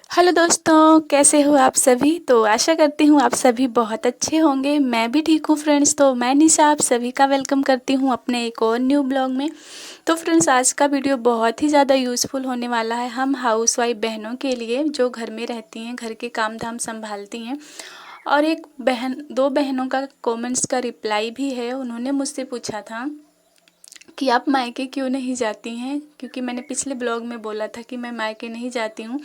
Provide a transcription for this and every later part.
Hello दोस्तों, कैसे हो आप सभी। तो आशा करती हूँ आप सभी बहुत अच्छे होंगे। मैं भी ठीक हूँ फ्रेंड्स। तो मैं निशा आप सभी का वेलकम करती हूँ अपने एक और न्यू ब्लॉग में। तो फ्रेंड्स, आज का वीडियो बहुत ही ज़्यादा यूज़फुल होने वाला है हम हाउसवाइफ बहनों के लिए, जो घर में रहती हैं, घर के काम धाम संभालती हैं। और एक बहन, दो बहनों का कमेंट्स का रिप्लाई भी है। उन्होंने मुझसे पूछा था कि आप मायके क्यों नहीं जाती हैं, क्योंकि मैंने पिछले ब्लॉग में बोला था कि मैं मायके नहीं जाती हूँ।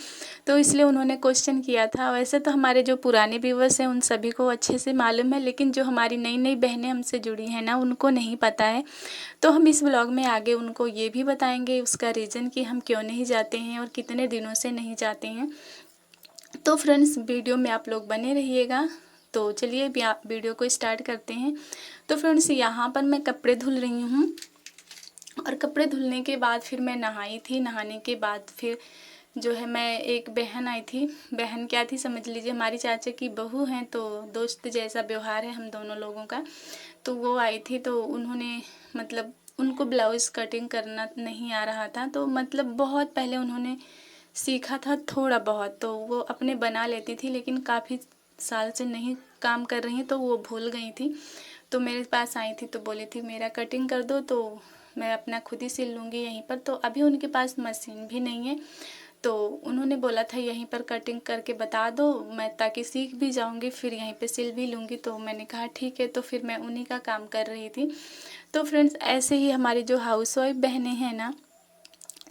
तो इसलिए उन्होंने क्वेश्चन किया था। वैसे तो हमारे जो पुराने व्यूवर्स हैं उन सभी को अच्छे से मालूम है, लेकिन जो हमारी नई नई बहनें हमसे जुड़ी हैं ना, उनको नहीं पता है। तो हम इस ब्लॉग में आगे उनको ये भी बताएंगे उसका रीज़न कि हम क्यों नहीं जाते हैं और कितने दिनों से नहीं जाते हैं। तो फ्रेंड्स, वीडियो में आप लोग बने रहिएगा। तो चलिए अभी आप वीडियो को स्टार्ट करते हैं। तो फ्रेंड्स, यहाँ पर मैं कपड़े धुल रही हूँ और कपड़े धुलने के बाद फिर मैं नहाई थी। नहाने के बाद फिर जो है, मैं एक बहन आई थी। बहन क्या थी समझ लीजिए, हमारी चाचा की बहू हैं, तो दोस्त जैसा व्यवहार है हम दोनों लोगों का। तो वो आई थी, तो उन्होंने मतलब उनको ब्लाउज़ कटिंग करना नहीं आ रहा था। तो मतलब बहुत पहले उन्होंने सीखा था थोड़ा बहुत, तो वो अपने बना लेती थी, लेकिन काफ़ी साल से नहीं काम कर रही हैं, तो वो भूल गई थी। तो मेरे पास आई थी, तो बोली थी मेरा कटिंग कर दो, तो मैं अपना खुद ही सिल लूँगी यहीं पर। तो अभी उनके पास मशीन भी नहीं है, तो उन्होंने बोला था यहीं पर कटिंग करके बता दो, मैं ताकि सीख भी जाऊँगी, फिर यहीं पे सिल भी लूँगी। तो मैंने कहा ठीक है, तो फिर मैं उन्हीं का काम कर रही थी। तो फ्रेंड्स, ऐसे ही हमारी जो हाउसवाइफ बहनें हैं ना,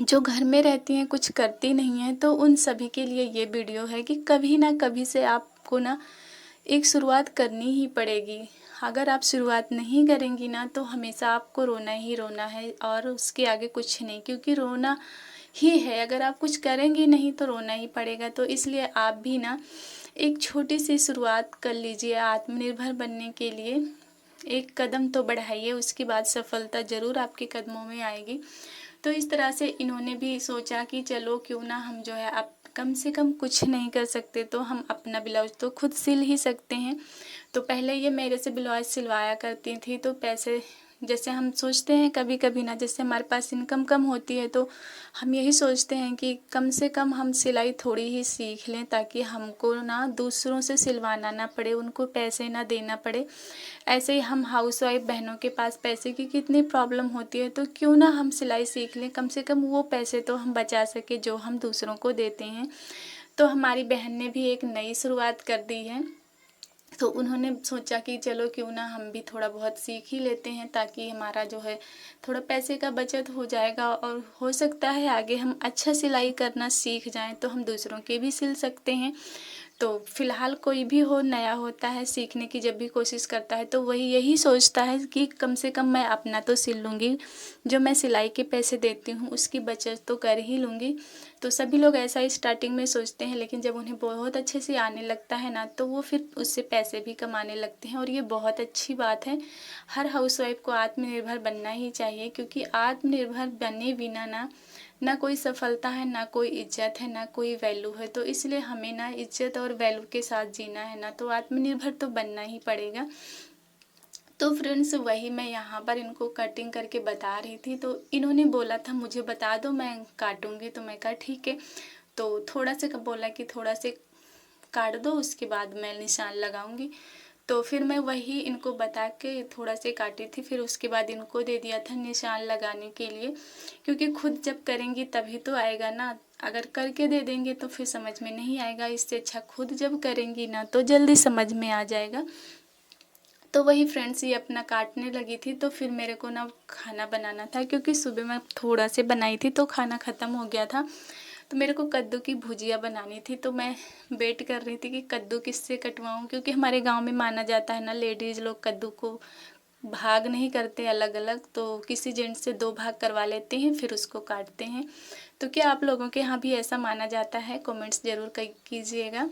जो घर में रहती हैं, कुछ करती नहीं हैं, तो उन सभी के लिए ये वीडियो है कि कभी ना कभी से आपको ना एक शुरुआत करनी ही पड़ेगी। अगर आप शुरुआत नहीं करेंगी ना, तो हमेशा आपको रोना ही रोना है और उसके आगे कुछ नहीं, क्योंकि रोना ही है। अगर आप कुछ करेंगी नहीं तो रोना ही पड़ेगा। तो इसलिए आप भी ना एक छोटी सी शुरुआत कर लीजिए आत्मनिर्भर बनने के लिए। एक कदम तो बढ़ाइए, उसके बाद सफलता ज़रूर आपके कदमों में आएगी। तो इस तरह से इन्होंने भी सोचा कि चलो क्यों ना हम जो है, अब कम से कम कुछ नहीं कर सकते तो हम अपना ब्लाउज तो खुद सिल ही सकते हैं। तो पहले ये मेरे से ब्लाउज सिलवाया करती थी, तो पैसे जैसे हम सोचते हैं कभी कभी ना, जैसे हमारे पास इनकम कम होती है, तो हम यही सोचते हैं कि कम से कम हम सिलाई थोड़ी ही सीख लें, ताकि हमको ना दूसरों से सिलवाना ना पड़े, उनको पैसे ना देना पड़े। ऐसे ही हम हाउसवाइफ बहनों के पास पैसे की कितनी प्रॉब्लम होती है, तो क्यों ना हम सिलाई सीख लें, कम से कम वो पैसे तो हम बचा सके जो हम दूसरों को देते हैं। तो हमारी बहन ने भी एक नई शुरुआत कर दी है। तो उन्होंने सोचा कि चलो क्यों ना हम भी थोड़ा बहुत सीख ही लेते हैं, ताकि हमारा जो है थोड़ा पैसे का बचत हो जाएगा, और हो सकता है आगे हम अच्छा सिलाई करना सीख जाएं तो हम दूसरों के भी सिल सकते हैं। तो फिलहाल कोई भी हो, नया होता है, सीखने की जब भी कोशिश करता है, तो वही यही सोचता है कि कम से कम मैं अपना तो सिल लूँगी, जो मैं सिलाई के पैसे देती हूँ उसकी बचत तो कर ही लूँगी। तो सभी लोग ऐसा ही स्टार्टिंग में सोचते हैं, लेकिन जब उन्हें बहुत अच्छे से आने लगता है ना, तो वो फिर उससे पैसे भी कमाने लगते हैं, और ये बहुत अच्छी बात है। हर हाउसवाइफ को आत्मनिर्भर बनना ही चाहिए, क्योंकि आत्मनिर्भर बने बिना ना ना कोई सफलता है, ना कोई इज्जत है, ना कोई वैल्यू है। तो इसलिए हमें ना इज्जत और वैल्यू के साथ जीना है ना, तो आत्मनिर्भर तो बनना ही पड़ेगा। तो फ्रेंड्स, वही मैं यहाँ पर इनको कटिंग करके बता रही थी। तो इन्होंने बोला था मुझे बता दो, मैं काटूंगी। तो मैं कहा ठीक है। तो थोड़ा से बोला कि थोड़ा से काट दो, उसके बाद मैं निशान लगाऊंगी। तो फिर मैं वही इनको बता के थोड़ा से काटी थी, फिर उसके बाद इनको दे दिया था निशान लगाने के लिए, क्योंकि खुद जब करेंगी तभी तो आएगा ना। अगर करके दे देंगे तो फिर समझ में नहीं आएगा। इससे अच्छा खुद जब करेंगी ना, तो जल्दी समझ में आ जाएगा। तो वही फ्रेंड्स, ये अपना काटने लगी थी। तो फिर मेरे को ना खाना बनाना था, क्योंकि सुबह मैं थोड़ा से बनाई थी तो खाना ख़त्म हो गया था। तो मेरे को कद्दू की भुजिया बनानी थी, तो मैं वेट कर रही थी कि कद्दू किससे कटवाऊँ, क्योंकि हमारे गांव में माना जाता है ना, लेडीज़ लोग कद्दू को भाग नहीं करते अलग अलग, तो किसी जेंट्स से दो भाग करवा लेते हैं, फिर उसको काटते हैं। तो क्या आप लोगों के यहाँ भी ऐसा माना जाता है? कमेंट्स ज़रूर कीजिएगा।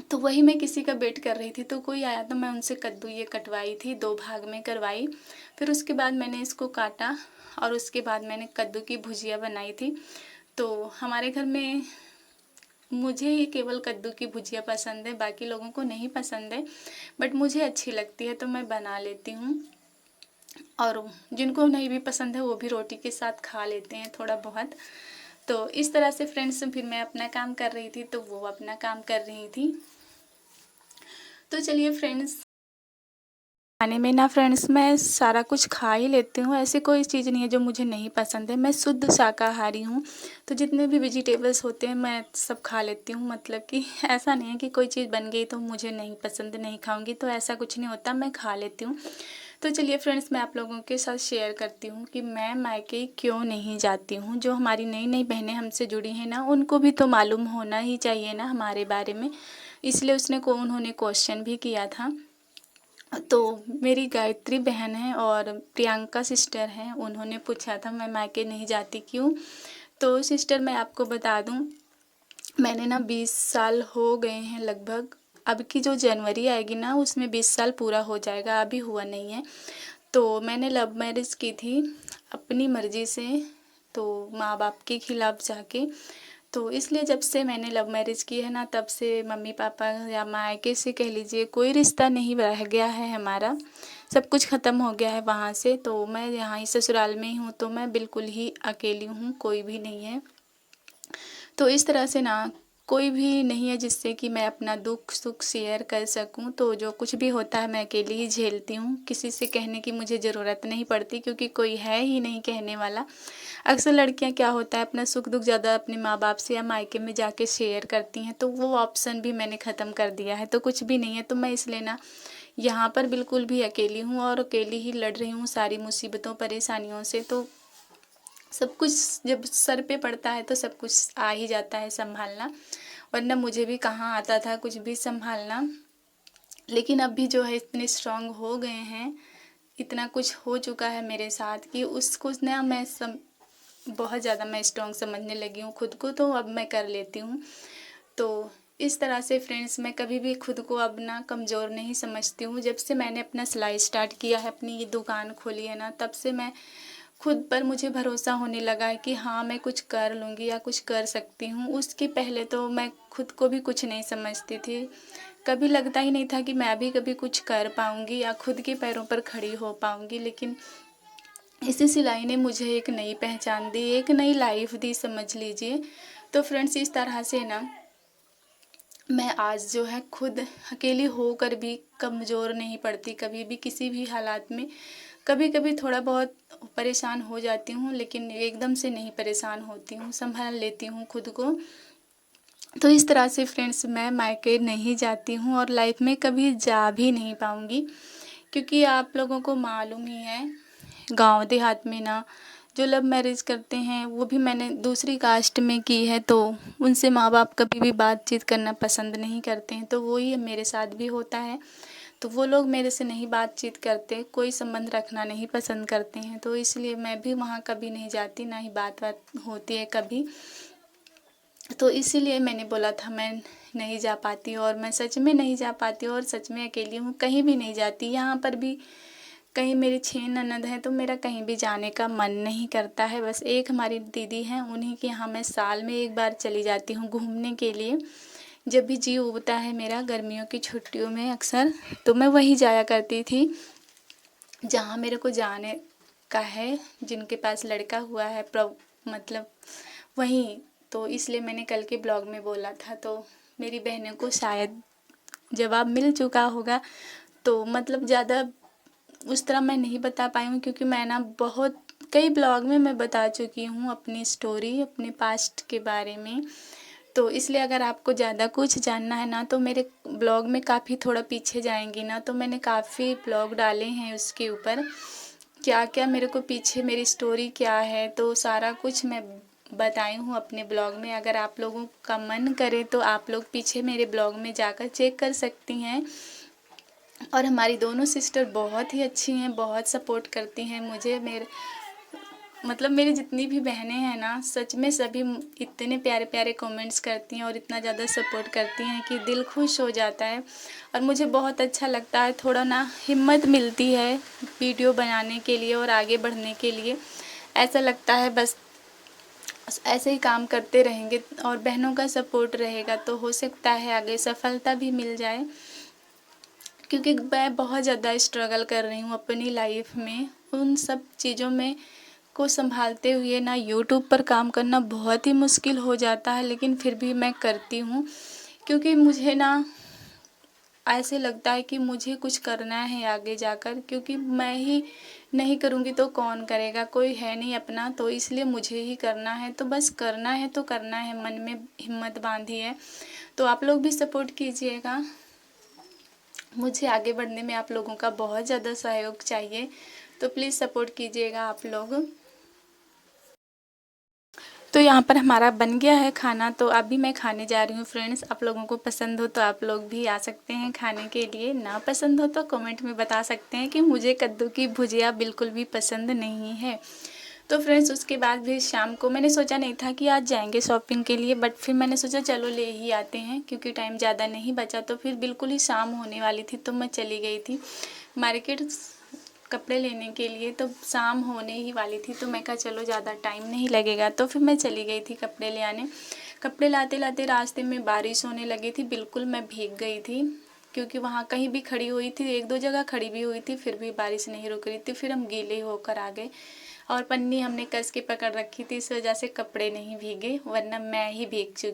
तो वही मैं किसी का वेट कर रही थी, तो कोई आया तो मैं उनसे कद्दू ये कटवाई थी, दो भाग में करवाई। फिर उसके बाद मैंने इसको काटा, और उसके बाद मैंने कद्दू की भुजिया बनाई थी। तो हमारे घर में मुझे ये केवल कद्दू की भुजिया पसंद है, बाकी लोगों को नहीं पसंद है, बट मुझे अच्छी लगती है तो मैं बना लेती हूँ। और जिनको नहीं भी पसंद है वो भी रोटी के साथ खा लेते हैं थोड़ा बहुत। तो इस तरह से फ्रेंड्स फिर मैं अपना काम कर रही थी, तो वो अपना काम कर रही थी। तो चलिए फ्रेंड्स, खाने में ना फ्रेंड्स मैं सारा कुछ खा ही लेती हूँ, ऐसी कोई चीज़ नहीं है जो मुझे नहीं पसंद है। मैं शुद्ध शाकाहारी हूँ, तो जितने भी वेजिटेबल्स होते हैं मैं सब खा लेती हूँ। मतलब कि ऐसा नहीं है कि कोई चीज़ बन गई तो मुझे नहीं पसंद, नहीं खाऊंगी, तो ऐसा कुछ नहीं होता, मैं खा लेती हूँ। तो चलिए फ्रेंड्स, मैं आप लोगों के साथ शेयर करती हूँ कि मैं मायके क्यों नहीं जाती हूँ। जो हमारी नई नई बहनें हमसे जुड़ी हैं ना, उनको भी तो मालूम होना ही चाहिए ना हमारे बारे में, इसलिए उन्होंने क्वेश्चन भी किया था। तो मेरी गायत्री बहन है और प्रियंका सिस्टर हैं, उन्होंने पूछा था मैं मायके नहीं जाती क्यों। तो सिस्टर मैं आपको बता दूं, मैंने ना 20 साल हो गए हैं लगभग। अब की जो जनवरी आएगी ना, उसमें 20 साल पूरा हो जाएगा, अभी हुआ नहीं है। तो मैंने लव मैरिज की थी अपनी मर्जी से, तो माँ बाप के खिलाफ जाके। तो इसलिए जब से मैंने लव मैरिज की है ना, तब से मम्मी पापा या मायके से कह लीजिए कोई रिश्ता नहीं रह गया है हमारा, सब कुछ ख़त्म हो गया है वहाँ से। तो मैं यहाँ ही ससुराल में ही हूँ, तो मैं बिल्कुल ही अकेली हूँ, कोई भी नहीं है। तो इस तरह से ना कोई भी नहीं है जिससे कि मैं अपना दुख सुख शेयर कर सकूं। तो जो कुछ भी होता है मैं अकेली ही झेलती हूँ, किसी से कहने की मुझे ज़रूरत नहीं पड़ती, क्योंकि कोई है ही नहीं कहने वाला। अक्सर लड़कियां क्या होता है, अपना सुख दुख ज़्यादा अपने माँ बाप से या मायके में जाके शेयर करती हैं, तो वो ऑप्शन भी मैंने ख़त्म कर दिया है। तो कुछ भी नहीं है, तो मैं इसलिए ना यहाँ पर बिल्कुल भी अकेली हूँ और अकेली ही लड़ रही हूँ सारी मुसीबतों परेशानियों से। तो सब कुछ जब सर पे पड़ता है तो सब कुछ आ ही जाता है संभालना, वरना मुझे भी कहाँ आता था कुछ भी संभालना। लेकिन अभी जो है इतने स्ट्रांग हो गए हैं, इतना कुछ हो चुका है मेरे साथ कि उसको ना बहुत ज़्यादा मैं स्ट्रांग समझने लगी हूँ खुद को, तो अब मैं कर लेती हूँ। तो इस तरह से फ्रेंड्स, मैं कभी भी खुद को अब ना कमज़ोर नहीं समझती हूँ। जब से मैंने अपना सिलाई स्टार्ट किया है, अपनी ये दुकान खोली है ना, तब से मैं खुद पर मुझे भरोसा होने लगा है कि हाँ मैं कुछ कर लूँगी या कुछ कर सकती हूँ। उसके पहले तो मैं खुद को भी कुछ नहीं समझती थी, कभी लगता ही नहीं था कि मैं भी कभी कुछ कर पाऊँगी या खुद के पैरों पर खड़ी हो पाऊँगी। लेकिन इसी सिलाई ने मुझे एक नई पहचान दी, एक नई लाइफ दी समझ लीजिए। तो फ्रेंड्स, इस तरह से ना मैं आज जो है खुद अकेली होकर भी कमज़ोर नहीं पड़ती कभी भी, किसी भी हालात में। कभी कभी थोड़ा बहुत परेशान हो जाती हूँ, लेकिन एकदम से नहीं परेशान होती हूँ, संभाल लेती हूँ खुद को। तो इस तरह से फ्रेंड्स, मैं मायके नहीं जाती हूँ और लाइफ में कभी जा भी नहीं पाऊँगी, क्योंकि आप लोगों को मालूम ही है गांव देहात में ना जो लव मैरिज करते हैं, वो भी मैंने दूसरी कास्ट में की है, तो उनसे माँ बाप कभी भी बातचीत करना पसंद नहीं करते हैं। तो वही मेरे साथ भी होता है, तो वो लोग मेरे से नहीं बातचीत करते, कोई संबंध रखना नहीं पसंद करते हैं। तो इसलिए मैं भी वहाँ कभी नहीं जाती, ना ही बात होती है कभी। तो इसीलिए मैंने बोला था मैं नहीं जा पाती, और मैं सच में नहीं जा पाती और सच में अकेली हूँ, कहीं भी नहीं जाती। यहाँ पर भी कहीं मेरी 6 ननद हैं, तो मेरा कहीं भी जाने का मन नहीं करता है। बस एक हमारी दीदी हैं, उन्हीं के यहाँ मैं साल में एक बार चली जाती हूँ घूमने के लिए। जब भी जी उबता है मेरा गर्मियों की छुट्टियों में अक्सर, तो मैं वहीं जाया करती थी जहाँ मेरे को जाने का है, जिनके पास लड़का हुआ है मतलब वहीं। तो इसलिए मैंने कल के ब्लॉग में बोला था, तो मेरी बहनों को शायद जवाब मिल चुका होगा। तो मतलब ज़्यादा उस तरह मैं नहीं बता पाई हूँ, क्योंकि मैं ना बहुत कई ब्लॉग में मैं बता चुकी हूँ अपनी स्टोरी, अपने पास्ट के बारे में। तो इसलिए अगर आपको ज़्यादा कुछ जानना है ना, तो मेरे ब्लॉग में काफ़ी थोड़ा पीछे जाएंगी ना, तो मैंने काफ़ी ब्लॉग डाले हैं उसके ऊपर, क्या क्या मेरे को पीछे मेरी स्टोरी क्या है, तो सारा कुछ मैं बताई हूँ अपने ब्लॉग में। अगर आप लोगों का मन करे तो आप लोग पीछे मेरे ब्लॉग में जाकर चेक कर सकती हैं। और हमारी दोनों सिस्टर बहुत ही अच्छी हैं, बहुत सपोर्ट करती हैं मुझे। मेरी जितनी भी बहनें हैं ना, सच में सभी इतने प्यारे प्यारे कमेंट्स करती हैं और इतना ज़्यादा सपोर्ट करती हैं कि दिल खुश हो जाता है। और मुझे बहुत अच्छा लगता है, थोड़ा ना हिम्मत मिलती है वीडियो बनाने के लिए और आगे बढ़ने के लिए। ऐसा लगता है बस ऐसे ही काम करते रहेंगे और बहनों का सपोर्ट रहेगा तो हो सकता है आगे सफलता भी मिल जाए। क्योंकि मैं बहुत ज़्यादा स्ट्रगल कर रही हूँ अपनी लाइफ में, उन सब चीज़ों में को संभालते हुए ना यूट्यूब पर काम करना बहुत ही मुश्किल हो जाता है, लेकिन फिर भी मैं करती हूँ क्योंकि मुझे ना ऐसे लगता है कि मुझे कुछ करना है आगे जाकर, क्योंकि मैं ही नहीं करूँगी तो कौन करेगा, कोई है नहीं अपना, तो इसलिए मुझे ही करना है। तो बस करना है तो करना है, मन में हिम्मत बांधी है। तो आप लोग भी सपोर्ट कीजिएगा, मुझे आगे बढ़ने में आप लोगों का बहुत ज़्यादा सहयोग चाहिए, तो प्लीज़ सपोर्ट कीजिएगा आप लोग। तो यहाँ पर हमारा बन गया है खाना, तो अभी मैं खाने जा रही हूँ फ्रेंड्स। आप लोगों को पसंद हो तो आप लोग भी आ सकते हैं खाने के लिए, ना पसंद हो तो कमेंट में बता सकते हैं कि मुझे कद्दू की भुजिया बिल्कुल भी पसंद नहीं है। तो फ्रेंड्स उसके बाद भी शाम को मैंने सोचा नहीं था कि आज जाएंगे शॉपिंग के लिए, बट फिर मैंने सोचा चलो ले ही आते हैं, क्योंकि टाइम ज़्यादा नहीं बचा। तो फिर बिल्कुल ही शाम होने वाली थी तो मैं चली गई थी मार्केट कपड़े लेने के लिए। तो शाम होने ही वाली थी तो मैं कहा चलो ज़्यादा टाइम नहीं लगेगा, तो फिर मैं चली गई थी कपड़े ले आने। कपड़े लाते लाते रास्ते में बारिश होने लगी थी, बिल्कुल मैं भीग गई थी, क्योंकि वहाँ कहीं भी खड़ी हुई थी, एक दो जगह खड़ी भी हुई थी, फिर भी बारिश नहीं रुक रही थी। फिर हम गीले होकर आ गए और पन्नी हमने कस के पकड़ रखी थी, इस वजह से कपड़े नहीं भीगे, वरना मैं ही भीग चुकी।